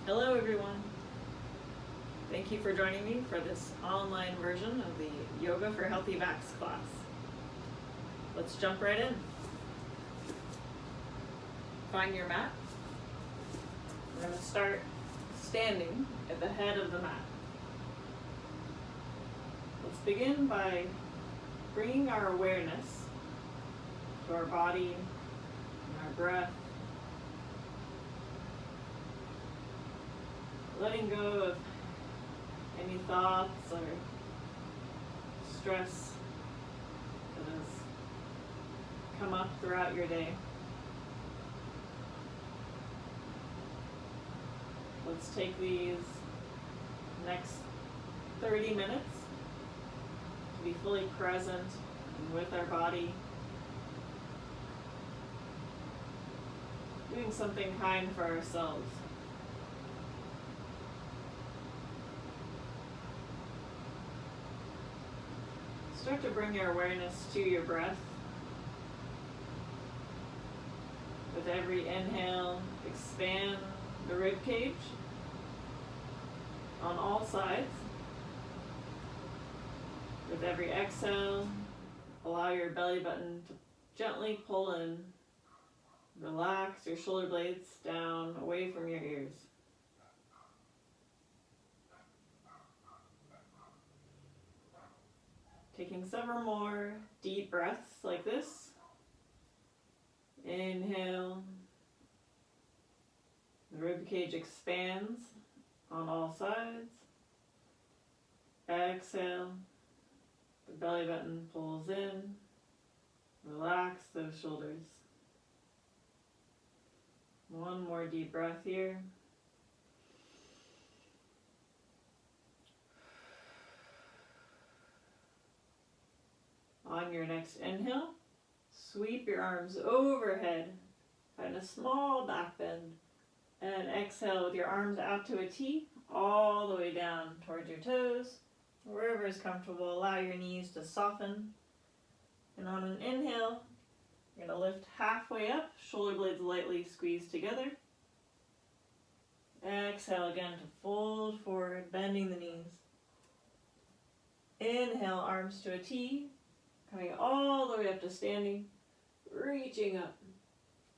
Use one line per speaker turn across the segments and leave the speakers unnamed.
Hello everyone. Thank you for joining me for this online version of the Yoga for Healthy Backs class. Let's jump right in. Find your mat. We're going to start standing at the head of the mat. Let's begin by bringing our awareness to our body and our breath. Letting go of any thoughts or stress that has come up throughout your day. Let's take these next 30 minutes to be fully present and with our body, doing something kind for ourselves. Start to bring your awareness to your breath. With every inhale, expand the rib cage on all sides. With every exhale, allow your belly button to gently pull in. Relax your shoulder blades down away from your ears. Taking several more deep breaths like this. Inhale. The rib cage expands on all sides. Exhale. The belly button pulls in. Relax those shoulders. One more deep breath here. On your next inhale, sweep your arms overhead, find a small back bend, and exhale with your arms out to a T, all the way down towards your toes. Wherever is comfortable, allow your knees to soften. And on an inhale, you're going to lift halfway up, shoulder blades lightly squeezed together. Exhale again to fold forward, bending the knees. Inhale, arms to a T. Coming all the way up to standing, reaching up.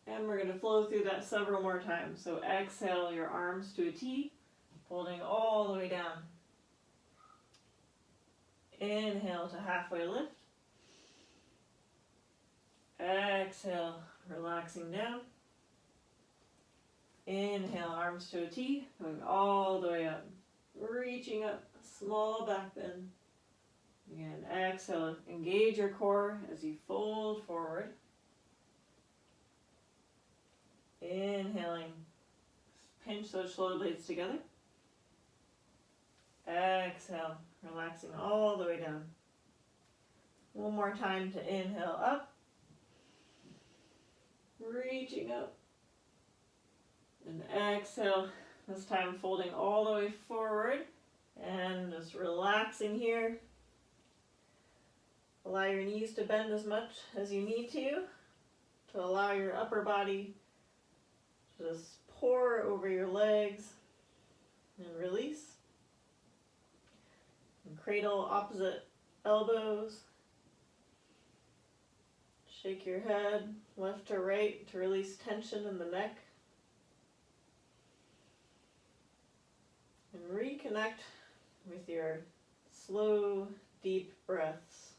And we're going to flow through that several more times. So exhale your arms to a T, folding all the way down. Inhale to halfway lift. Exhale, relaxing down. Inhale, arms to a T, going all the way up. Reaching up, small back bend. Again, exhale, engage your core as you fold forward. Inhaling, pinch those shoulder blades together. Exhale, relaxing all the way down. One more time to inhale up. Reaching up. And exhale, this time folding all the way forward. And just relaxing here. Allow your knees to bend as much as you need to allow your upper body to just pour over your legs and release. And cradle opposite elbows. Shake your head left to right to release tension in the neck. And reconnect with your slow, deep breaths.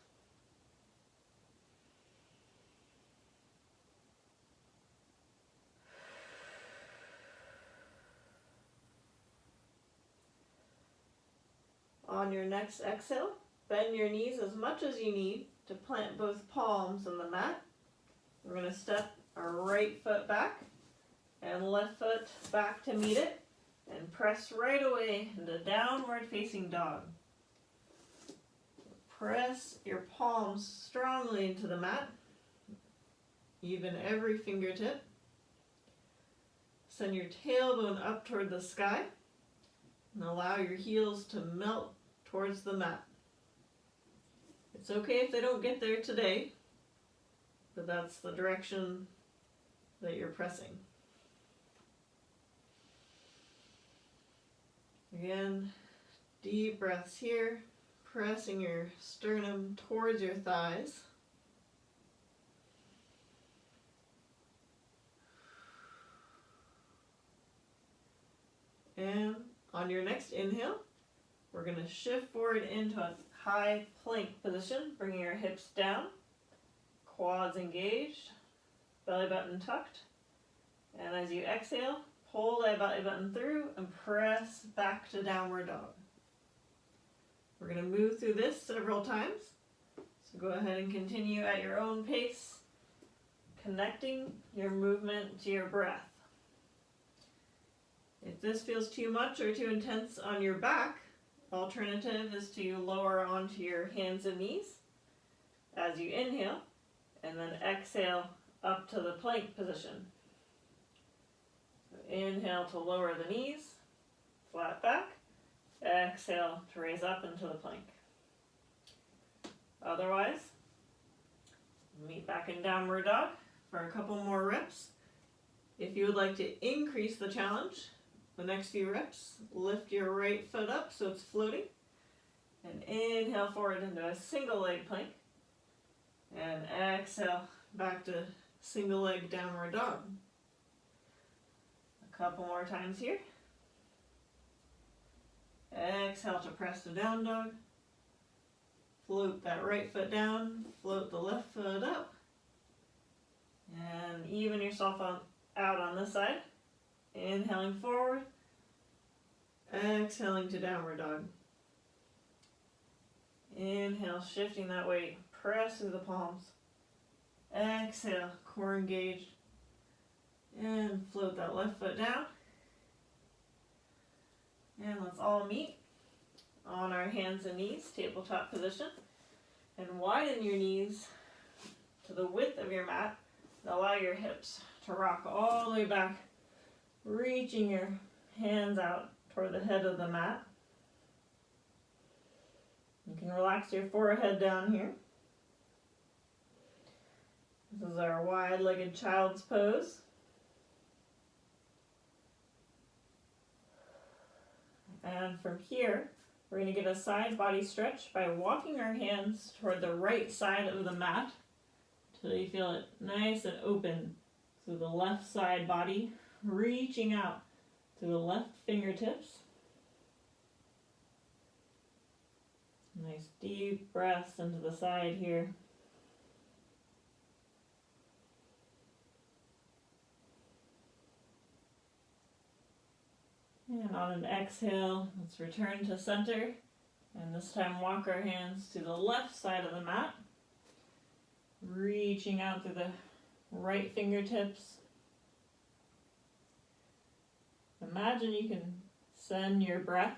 On your next exhale, bend your knees as much as you need to plant both palms on the mat. We're going to step our right foot back and left foot back to meet it and press right away into downward facing dog. Press your palms strongly into the mat, even every fingertip. Send your tailbone up toward the sky and allow your heels to melt towards the mat. It's okay if they don't get there today, but that's the direction that you're pressing. Again, deep breaths here, pressing your sternum towards your thighs. And on your next inhale, we're going to shift forward into a high plank position, bringing your hips down, quads engaged, belly button tucked. And as you exhale, pull that belly button through and press back to downward dog. We're going to move through this several times. So go ahead and continue at your own pace, connecting your movement to your breath. If this feels too much or too intense on your back, alternative is to lower onto your hands and knees as you inhale, and then exhale up to the plank position. So inhale to lower the knees, flat back. Exhale to raise up into the plank. Otherwise, meet back in downward dog for a couple more reps. If you would like to increase the challenge, the next few reps, lift your right foot up so it's floating. And inhale forward into a single leg plank. And exhale back to single leg downward dog. A couple more times here. Exhale to press to down dog. Float that right foot down, float the left foot up. And even yourself out on this side. Inhaling forward. Exhaling to downward dog. Inhale, shifting that weight. Press through the palms. Exhale, core engaged. And float that left foot down. And let's all meet on our hands and knees, tabletop position. And widen your knees to the width of your mat. And allow your hips to rock all the way back, reaching your hands out toward the head of the mat. You can relax your forehead down here. This is our wide-legged child's pose. And from here, we're going to get a side body stretch by walking our hands toward the right side of the mat till you feel it nice and open. So the left side body reaching out to the left fingertips. Nice deep breaths into the side here. And on an exhale, let's return to center. And this time walk our hands to the left side of the mat. Reaching out through the right fingertips. Imagine you can send your breath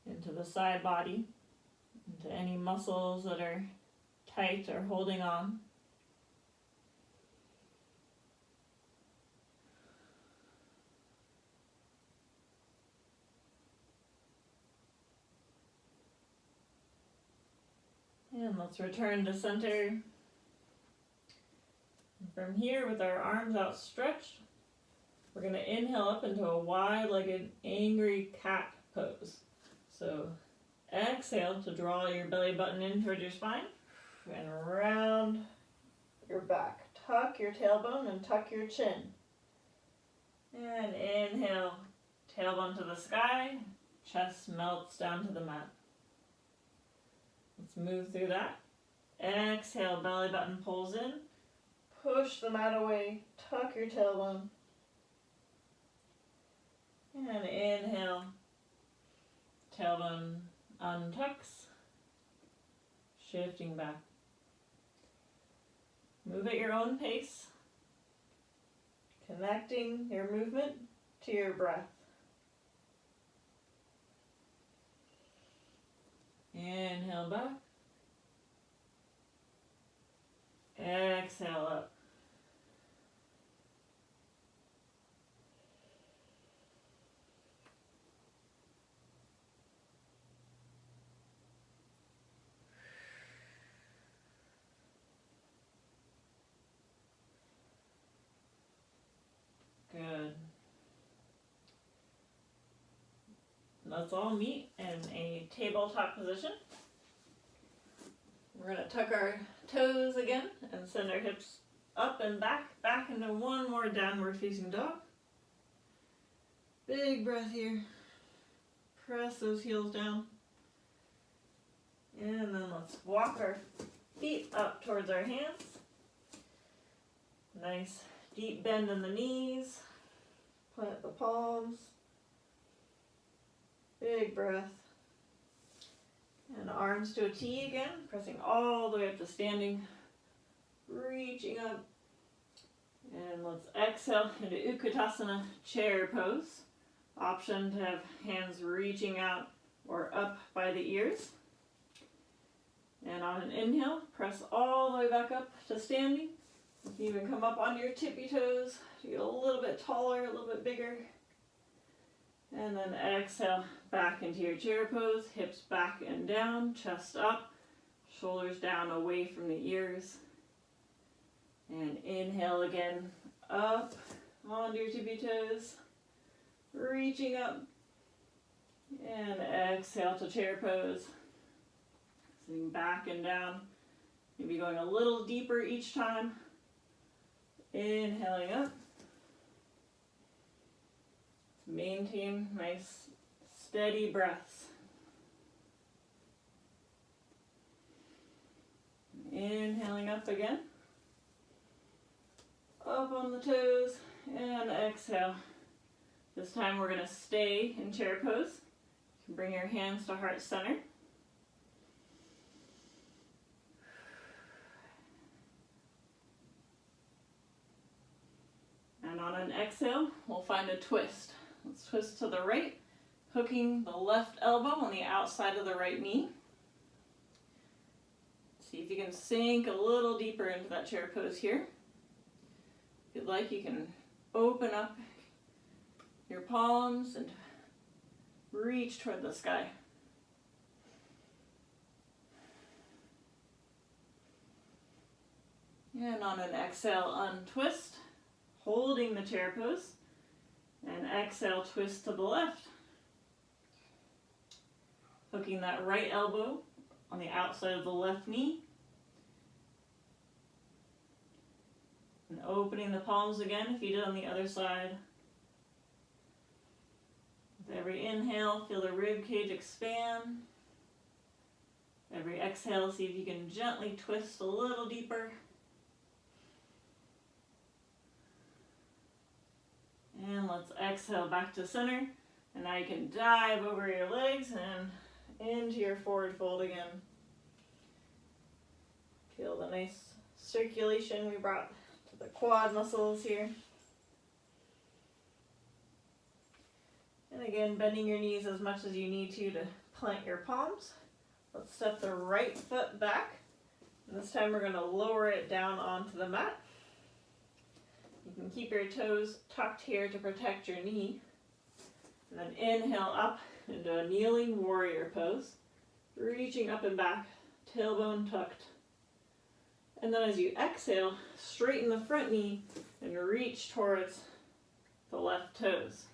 into the side body, into any muscles that are tight or holding on. And let's return to center. From here, with our arms outstretched, we're going to inhale up into a wide-legged angry cat pose. So exhale to draw your belly button in towards your spine and round your back. Tuck your tailbone and tuck your chin. And inhale, tailbone to the sky, chest melts down to the mat. Let's move through that. Exhale, belly button pulls in. Push the mat away, tuck your tailbone. And inhale, tailbone untucks, shifting back. Move at your own pace, connecting your movement to your breath. Inhale back. Exhale up. Good. let's all meet in a tabletop position. We're going to tuck our toes again and send our hips up and back into one more downward facing dog. Big breath here. Press those heels down. And then let's walk our feet up towards our hands. Nice deep bend in the knees. Plant the palms. Big breath. And arms to a T again, pressing all the way up to standing. Reaching up. And let's exhale into Utkatasana chair pose. Option to have hands reaching out or up by the ears. And on an inhale, press all the way back up to standing. You can even come up on your tippy toes to get a little bit taller, a little bit bigger. And then exhale back into your chair pose, hips back and down, chest up, shoulders down away from the ears. And inhale again, up onto your tippy toes, reaching up. And exhale to chair pose. Sitting back and down, maybe going a little deeper each time. Inhaling up. Maintain nice steady breaths. Inhaling up again. Up on the toes and exhale. This time we're going to stay in chair pose. You can bring your hands to heart center. And on an exhale, we'll find a twist. Let's twist to the right, hooking the left elbow on the outside of the right knee. See if you can sink a little deeper into that chair pose here. If you'd like, you can open up your palms and reach toward the sky. And on an exhale, untwist, holding the chair pose, and exhale, twist to the left. Hooking that right elbow on the outside of the left knee. And opening the palms again if you did on the other side. With every inhale, feel the rib cage expand. Every exhale, see if you can gently twist a little deeper. And let's exhale back to center. And now you can dive over your legs and into your forward fold again. Feel the nice circulation we brought to the quad muscles here. And again, bending your knees as much as you need to plant your palms. Let's step the right foot back. And this time we're going to lower it down onto the mat. You can keep your toes tucked here to protect your knee. And then inhale up into a kneeling warrior pose. Reaching up and back, tailbone tucked. And then as you exhale, straighten the front knee and reach towards the left toes.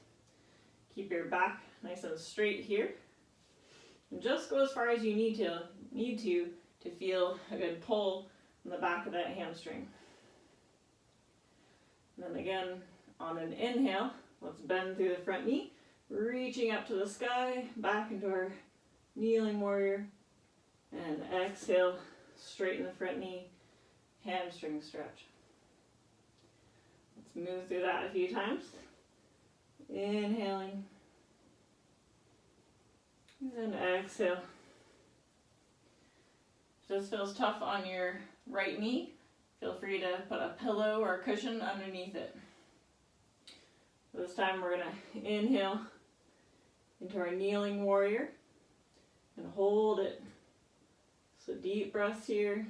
Keep your back nice and straight here. And just go as far as you need to feel a good pull in the back of that hamstring. And then again, on an inhale, let's bend through the front knee, reaching up to the sky, back into our kneeling warrior. And exhale, straighten the front knee, hamstring stretch. Let's move through that a few times. Inhaling. And then exhale. If this feels tough on your right knee, feel free to put a pillow or a cushion underneath it. This time we're going to inhale into our kneeling warrior and hold it. So deep breaths here,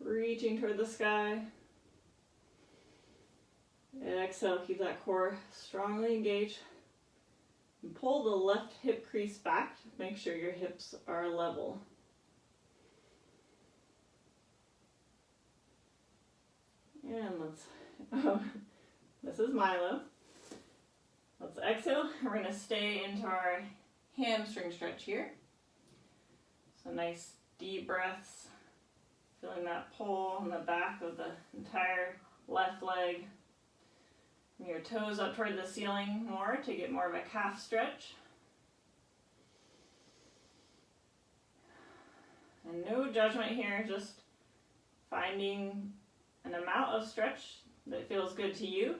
reaching toward the sky. And exhale, keep that core strongly engaged. And pull the left hip crease back to make sure your hips are level. And this is Milo. Let's exhale. We're going to stay into our hamstring stretch here. So nice deep breaths, feeling that pull in the back of the entire left leg. Bring your toes up toward the ceiling more to get more of a calf stretch. And no judgment here, just finding an amount of stretch that feels good to you.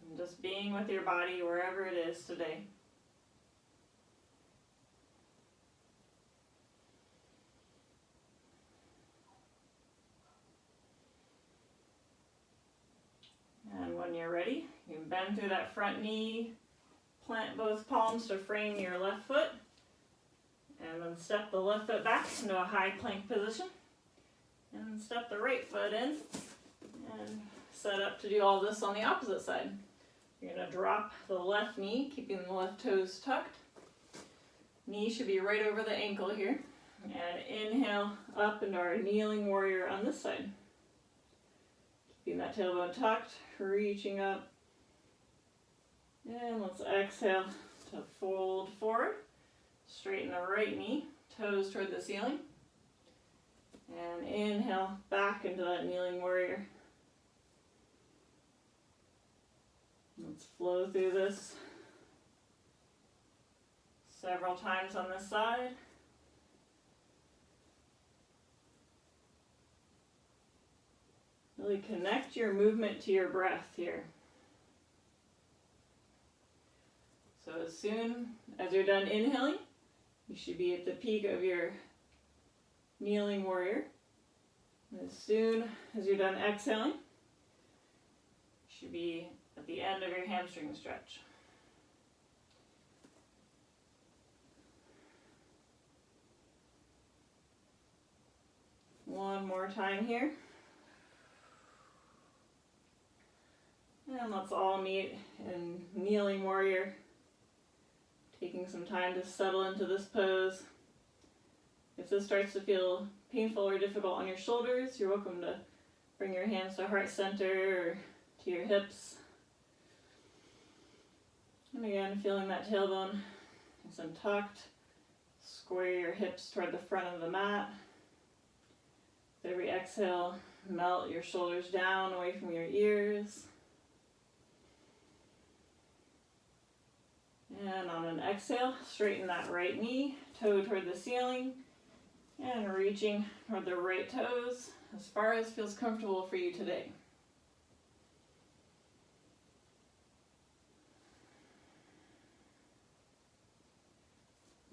And just being with your body wherever it is today. And when you're ready, you can bend through that front knee, plant both palms to frame your left foot, and then step the left foot back into a high plank position. And then step the right foot in and set up to do all this on the opposite side. You're going to drop the left knee, keeping the left toes tucked. Knee should be right over the ankle here. And inhale up into our kneeling warrior on this side. Keeping that tailbone tucked, reaching up. And let's exhale to fold forward. Straighten the right knee, toes toward the ceiling. And inhale back into that kneeling warrior. Let's flow through this several times on this side. Really connect your movement to your breath here. So as soon as you're done inhaling, you should be at the peak of your kneeling warrior. And as soon as you're done exhaling, you should be at the end of your hamstring stretch. One more time here. And let's all meet in kneeling warrior. Taking some time to settle into this pose. If this starts to feel painful or difficult on your shoulders, you're welcome to bring your hands to heart center or to your hips. And again, feeling that tailbone nice and tucked. Square your hips toward the front of the mat. With every exhale, melt your shoulders down away from your ears. And on an exhale, straighten that right knee, toe toward the ceiling, and reaching toward the right toes as far as feels comfortable for you today.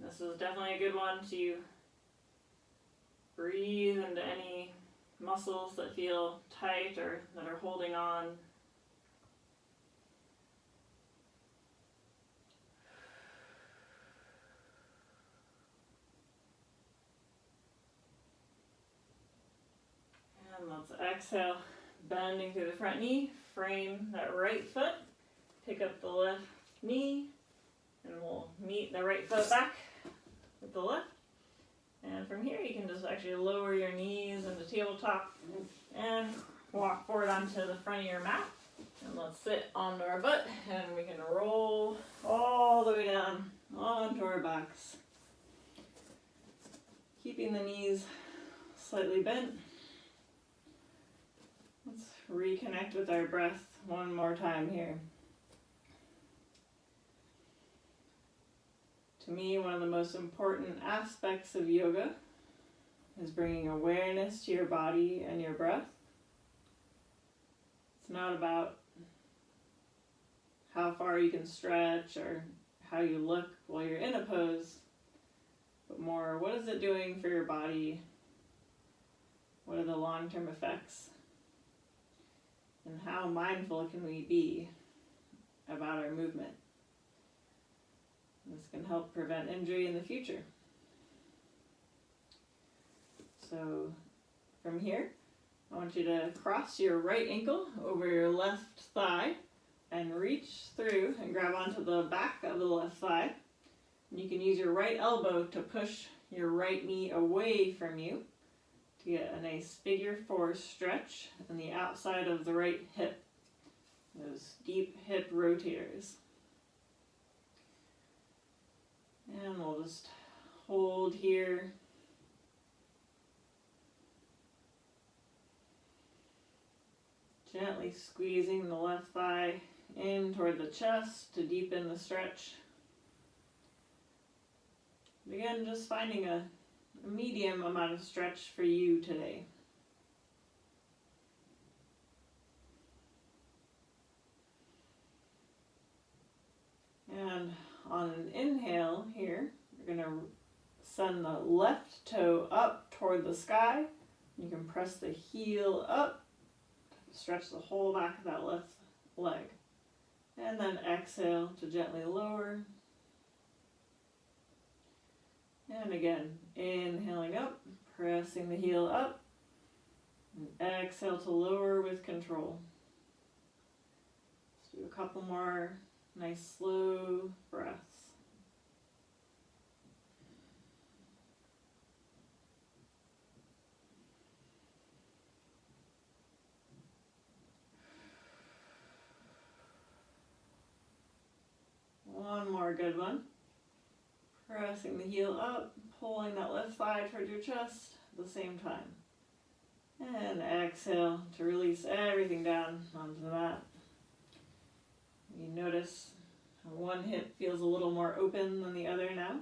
This is definitely a good one to breathe into any muscles that feel tight or that are holding on. And let's exhale, bending through the front knee, frame that right foot, pick up the left knee, and we'll meet the right foot back with the left. And from here you can just actually lower your knees into tabletop and walk forward onto the front of your mat. And let's sit onto our butt and we can roll all the way down onto our backs. Keeping the knees slightly bent. Let's reconnect with our breath one more time here. To me, one of the most important aspects of yoga is bringing awareness to your body and your breath. It's not about how far you can stretch or how you look while you're in a pose, but more, what is it doing for your body? What are the long-term effects? And how mindful can we be about our movement? This can help prevent injury in the future. So from here, I want you to cross your right ankle over your left thigh and reach through and grab onto the back of the left thigh. And you can use your right elbow to push your right knee away from you to get a nice figure four stretch on the outside of the right hip. those deep hip rotators. And we'll just hold here. Gently squeezing the left thigh in toward the chest to deepen the stretch. Again, just finding a medium amount of stretch for you today. And on an inhale here, you're going to send the left toe up toward the sky. You can press the heel up, stretch the whole back of that left leg. And then exhale to gently lower. And again, inhaling up, pressing the heel up. And exhale to lower with control. Let's do a couple more nice slow breaths. One more good one. Pressing the heel up, pulling that left thigh toward your chest at the same time. And exhale to release everything down onto the mat. You notice how one hip feels a little more open than the other now.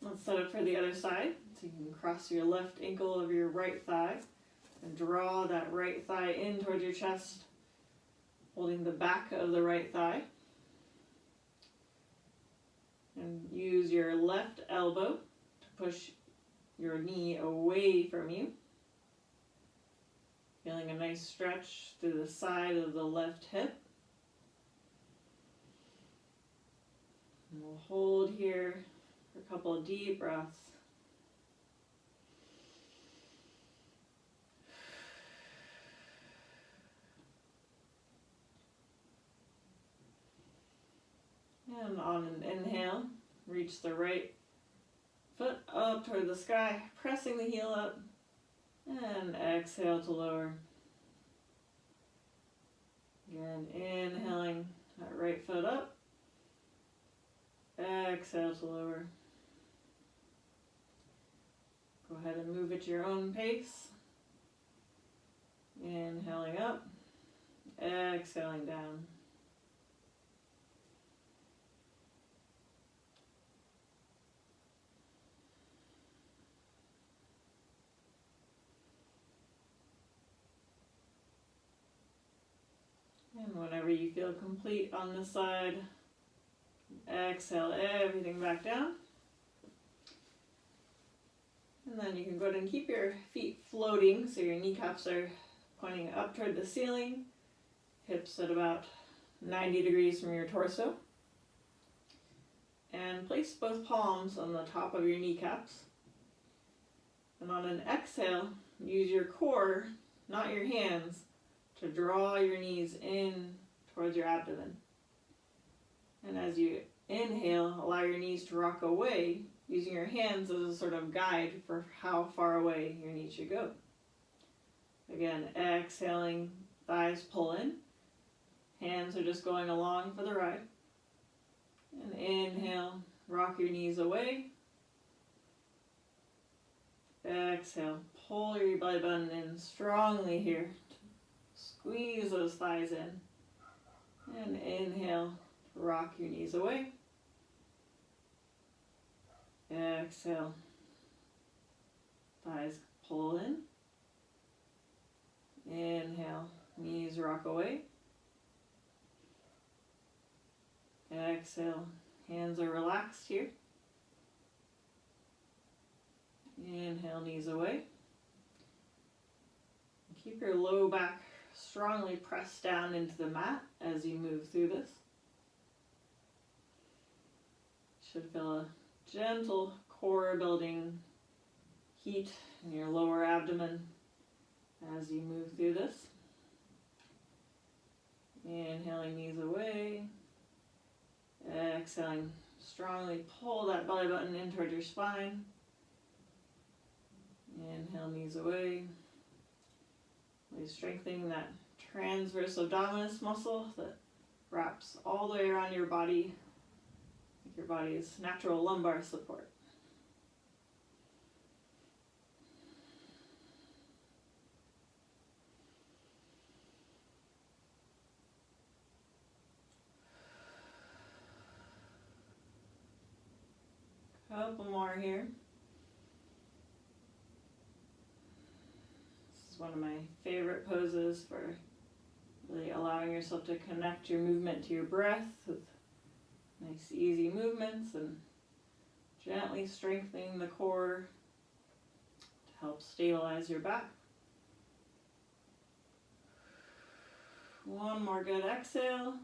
Let's set up for the other side. So you can cross your left ankle over your right thigh and draw that right thigh in towards your chest, holding the back of the right thigh. And use your left elbow to push your knee away from you. Feeling a nice stretch through the side of the left hip. And we'll hold here for a couple of deep breaths. And on an inhale, reach the right foot up toward the sky, pressing the heel up, and exhale to lower. Again, inhaling that right foot up, exhale to lower. Go ahead and move at your own pace. Inhaling up, exhaling down. And whenever you feel complete on this side, exhale everything back down. And then you can go ahead and keep your feet floating so your kneecaps are pointing up toward the ceiling, hips at about 90 degrees from your torso. And place both palms on the top of your kneecaps. And on an exhale, use your core, not your hands, to draw your knees in towards your abdomen. And as you inhale, allow your knees to rock away, using your hands as a sort of guide for how far away your knees should go. Again, exhaling, thighs pull in. Hands are just going along for the ride. And inhale, rock your knees away. Exhale, pull your belly button in strongly here. Squeeze those thighs in. And inhale, rock your knees away. Exhale, thighs pull in. Inhale, knees rock away. Exhale, hands are relaxed here. Inhale, knees away. Keep your low back strongly pressed down into the mat as you move through this. Should feel a gentle core building heat in your lower abdomen as you move through this. Inhaling, knees away. Exhaling, strongly pull that belly button in toward your spine. Inhale, knees away. Really strengthening that transverse abdominis muscle that wraps all the way around your body, like your body's natural lumbar support. Couple more here. This is one of my favorite poses for really allowing yourself to connect your movement to your breath with nice easy movements and gently strengthening the core to help stabilize your back. One more good exhale.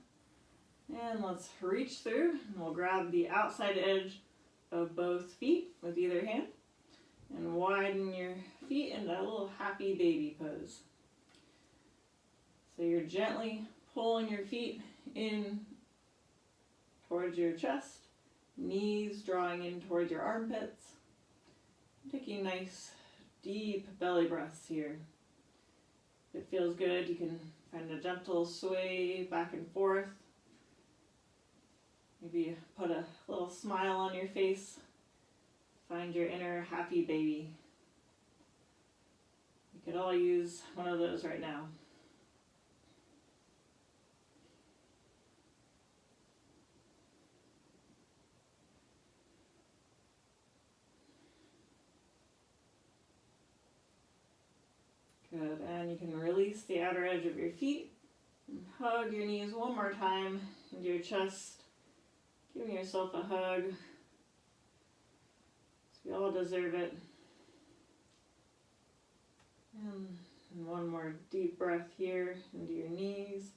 And let's reach through and we'll grab the outside edge of both feet with either hand and widen your feet into a little happy baby pose. So you're gently pulling your feet in towards your chest, knees drawing in towards your armpits. Taking nice deep belly breaths here. If it feels good, you can find a gentle sway back and forth. Maybe put a little smile on your face. Find your inner happy baby. We could all use one of those right now. Good, and you can release the outer edge of your feet and hug your knees one more time into your chest. Giving yourself a hug. We all deserve it. And one more deep breath here into your knees.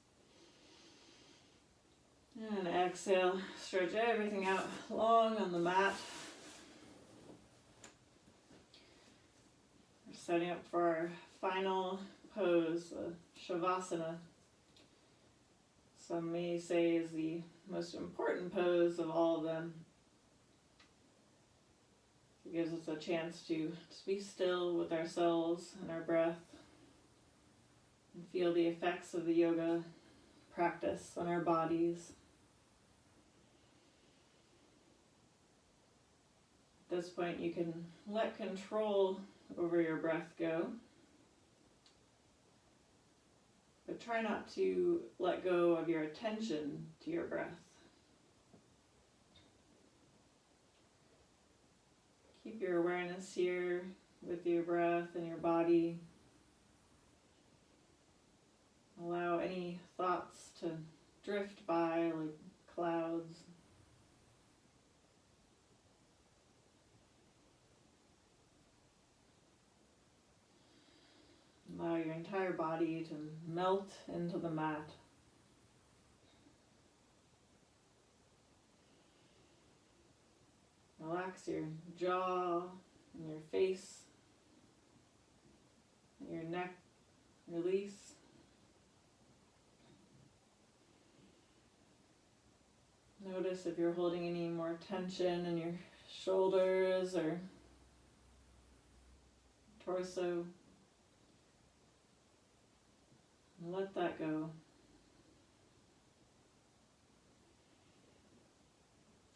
And exhale, stretch everything out long on the mat. We're setting up for our final pose, the Shavasana. Some may say is the most important pose of all of them. It gives us a chance to just be still with ourselves and our breath and feel the effects of the yoga practice on our bodies. At this point, you can let control over your breath go, but try not to let go of your attention to your breath. Keep your awareness here with your breath and your body. Allow any thoughts to drift by like clouds. Allow your entire body to melt into the mat. Relax your jaw and your face, and your neck, release. Notice if you're holding any more tension in your shoulders or torso. And let that go.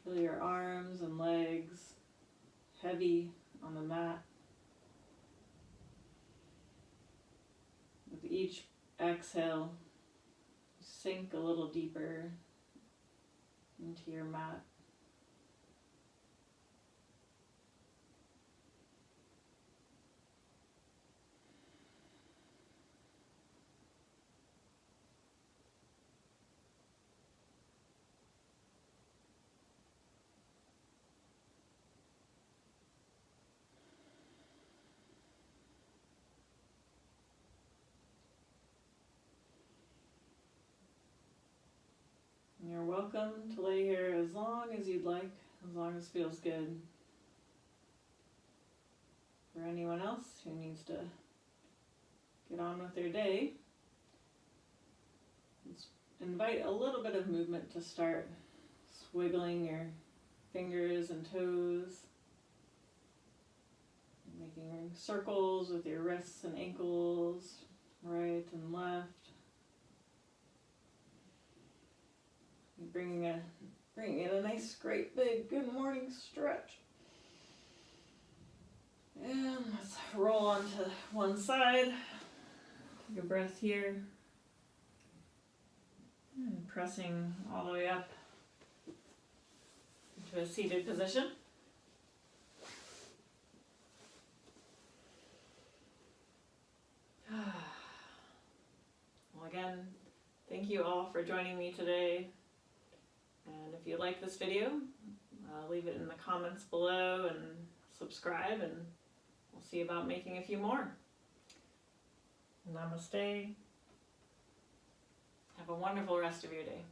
Feel your arms and legs heavy on the mat. With each exhale, sink a little deeper into your mat. You're welcome to lay here as long as you'd like, as long as it feels good. For anyone else who needs to get on with their day, let's invite a little bit of movement to start. Swiggling your fingers and toes, making circles with your wrists and ankles, right and left. bringing in a nice, great, big good morning stretch. And let's roll onto one side. Take a breath here. And pressing all the way up into a seated position. Well, again, thank you all for joining me today. And if you like this video, leave it in the comments below and subscribe, and we'll see about making a few more. Namaste. Have a wonderful rest of your day.